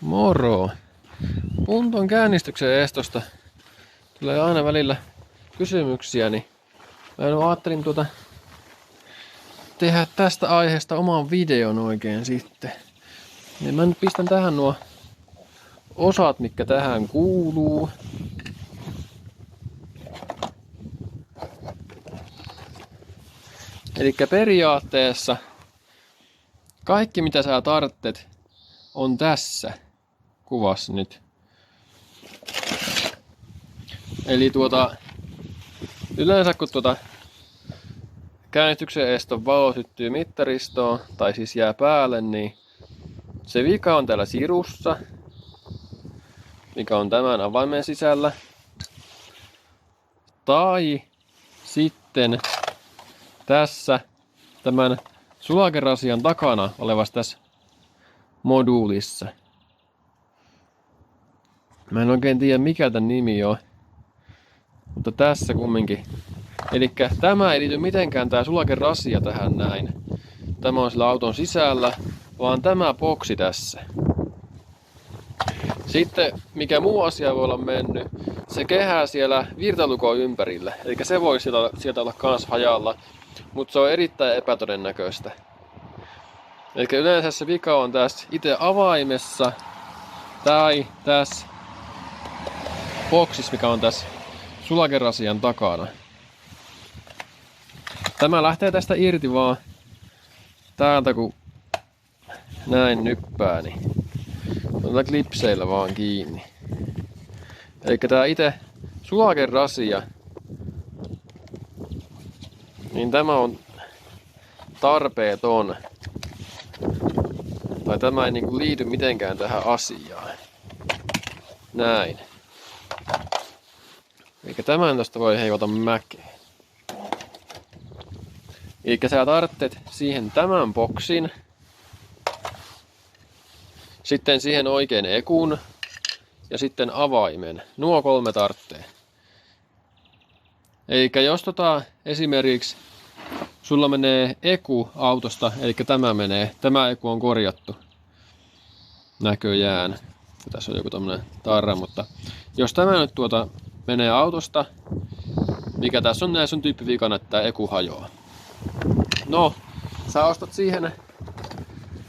Moro! Punton käynnistyksen estosta tulee aina välillä kysymyksiä, niin mä ajattelin tehdä tästä aiheesta oman videon oikein sitten. Niin mä nyt pistän tähän nuo osat, mitkä tähän kuuluu. Elikkä periaatteessa kaikki mitä sä tarvitset on tässä kuvassa nyt. Eli yleensä kun käynnistyksen eston valo syttyy mittaristoon, tai siis jää päälle, niin se vika on täällä sirussa, mikä on tämän avaimen sisällä. Tai sitten tässä tämän sulakerasian takana olevassa tässä moduulissa. Mä en oikein tiedä mikä tän nimi on, mutta tässä kumminkin. Elikkä tämä ei liity mitenkään tää sulakerasia tähän näin. Tämä on sillä auton sisällä, vaan tämä boksi tässä. Sitten mikä muu asia voi olla mennyt, se kehää siellä virtalukon ympärillä. Eli se voi sieltä olla kans hajalla, mutta se on erittäin epätodennäköistä. Eli yleensä se vika on tässä itse avaimessa tai tässä boksissa, mikä on tässä sulakerasian takana. Tämä lähtee tästä irti vaan täältä kun näin nyppää, niin otetaan klipseillä vaan kiinni. Eli tää itse sulakerasia, niin tämä on tarpeeton. Tai tämä ei niinku liity mitenkään tähän asiaan. Näin. Eli tämän tosta voi heivata mäkeen. Eli sä tarvitset siihen tämän boksin. Sitten siihen oikein ekun. Ja sitten avaimen. Nuo 3 tarvitsee. Eli jos esimerkiksi sulla menee eku autosta, eli tämä eku on korjattu näköjään. Tässä on joku tämmönen tarra, mutta jos tämä nyt menee autosta, mikä tässä on näissä on tyyppivikana, että tämä eku hajoaa. No, sä ostat siihen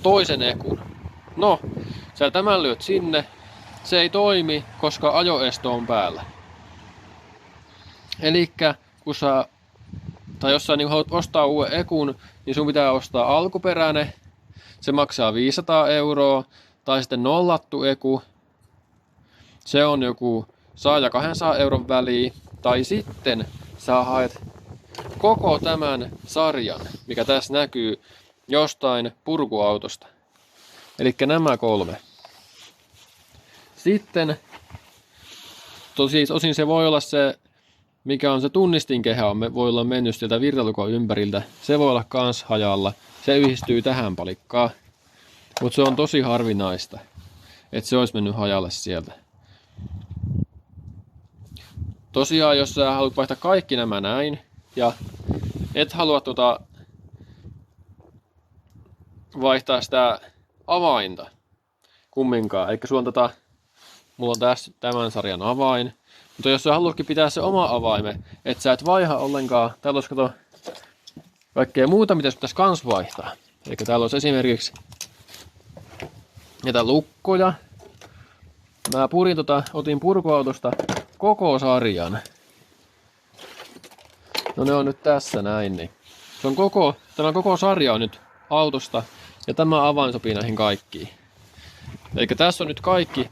toisen ekun. No, sä tämän lyöt sinne. Se ei toimi, koska ajoesto on päällä. Elikkä jos sä haluat ostaa uuden ekun, niin sun pitää ostaa alkuperäinen. Se maksaa 500 €. Tai sitten nollattu eku. Se on joku 100 ja 200 € väliin. Tai sitten sä haet koko tämän sarjan, mikä tässä näkyy jostain purkuautosta. Elikkä nämä 3. Sitten osin se voi olla se, mikä on se tunnistinkehä, voi olla mennyt sieltä virtalukon ympäriltä. Se voi olla kans hajalla. Se yhdistyy tähän palikkaan. Mutta se on tosi harvinaista, että se olisi mennyt hajalle sieltä. Tosiaan, jos sä haluat vaihtaa kaikki nämä näin, ja et halua vaihtaa sitä avainta kumminkaan, eli mulla on tässä tämän sarjan avain, mutta jos sä haluatkin pitää se oma avaime, että sä et vaiha ollenkaan, täällä olisi kaikkea muuta, mitä pitäisi kans vaihtaa. Eli täällä olisi esimerkiksi näitä lukkoja. Mä otin purkuautosta koko sarjan. No ne on nyt tässä näin. Niin. Tämä koko sarja on nyt autosta ja tämä avain sopii näihin kaikkiin. Eli tässä on nyt kaikki,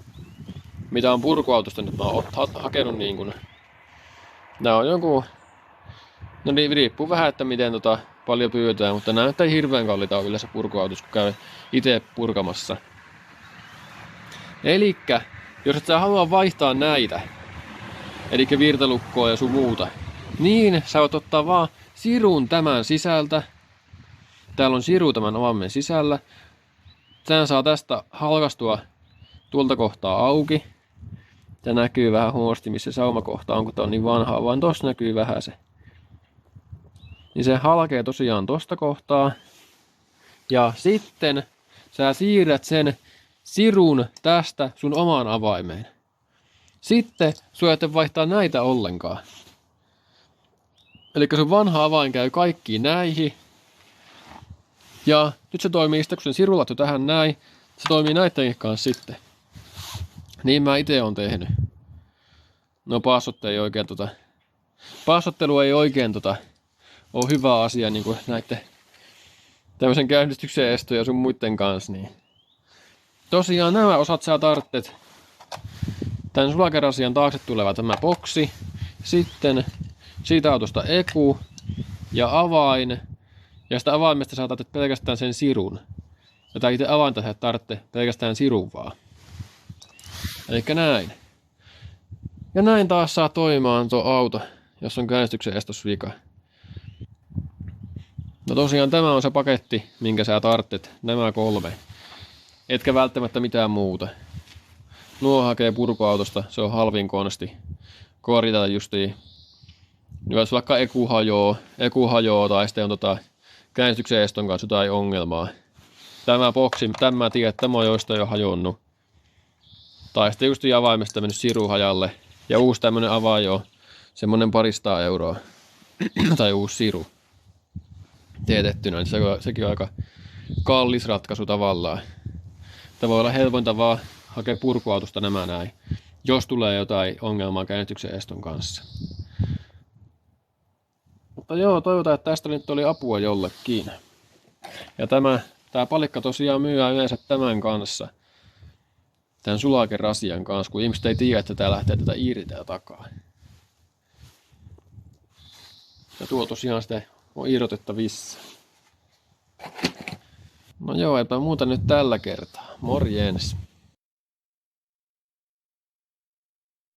mitä on purkuautosta nyt mä oon hakenut niin kuin. Nää on joku. No niin, riippuu vähän, että miten paljon pyydetään, mutta nämä ei hirveän kalliita ole yleensä purkuautossa, kun käy itse purkamassa. Elikkä, jos et sä halua vaihtaa näitä, eli virtalukkoa ja sun muuta, niin sä voit ottaa vaan sirun tämän sisältä. Täällä on siru tämän avaimen sisällä. Tän saa tästä halkastua tuolta kohtaa auki. Tää näkyy vähän huonosti, missä saumakohta on, kun tää on niin vanhaa, vaan tossa näkyy vähän se. Niin se halkee tosiaan tosta kohtaa. Ja sitten sä siirrät sen sirun tästä sun omaan avaimeen. Sitten sun ei vaihtaa näitä ollenkaan. Eli sun vanha avain käy kaikkiin näihin. Ja nyt se toimii sitten, kun sen siru laittoi tähän näin. Se toimii näiden kanssa sitten. Niin mä itse oon tehnyt. No passottelu ei oikein ole hyvä asia niin kuin näitten tämmöisen käynnistyksen estoja sun muiden kanssa. Niin. Tosiaan nämä osat sä tarvitset. Tän sulakerasian taakse tuleva tämä boksi. Sitten siitä autosta eku ja avain. Ja sitä avaimesta sä tarvitset pelkästään sen sirun. Ja tää itse avainta sä tarvitset pelkästään sirun vaan. Elikkä näin. Ja näin taas saa toimimaan tuo auto, jos on käynnistyksen estosvika. No tosiaan tämä on se paketti, minkä sä tarvitset. Nämä 3. Etkä välttämättä mitään muuta. Nuo hakee purkuautosta, se on halvin konsti. Korjata justiin. Jos vaikka eku hajoo tai sitten on käynnistyksen eston kanssa jotain ongelmaa. Tämä boksi, tämä tiedät, tämä on joistain jo hajonnut. Tai sitten just avaimesta mennyt siru hajalle. Ja uusi tämmönen avain on semmonen 200 euroa. Tai uusi siru. Teetettynä, niin sekin on aika kallis ratkaisu tavallaan. Tämä voi olla helpointa vaan hakea purkuautosta nämä näin. Jos tulee jotain ongelmaa käynnistyksen eston kanssa. Mutta joo, toivotaan, että tästä nyt oli apua jollekin. Ja tämä palikka tosiaan myyään yleensä tämän kanssa. Tämän sulakerasian kanssa, kun ihmiset ei tiedä, että tää lähtee tätä irti tää takaa. Ja tuo tosiaan sitten on irrotettavissa. No joo, eipä muuta nyt tällä kertaa. Morjens!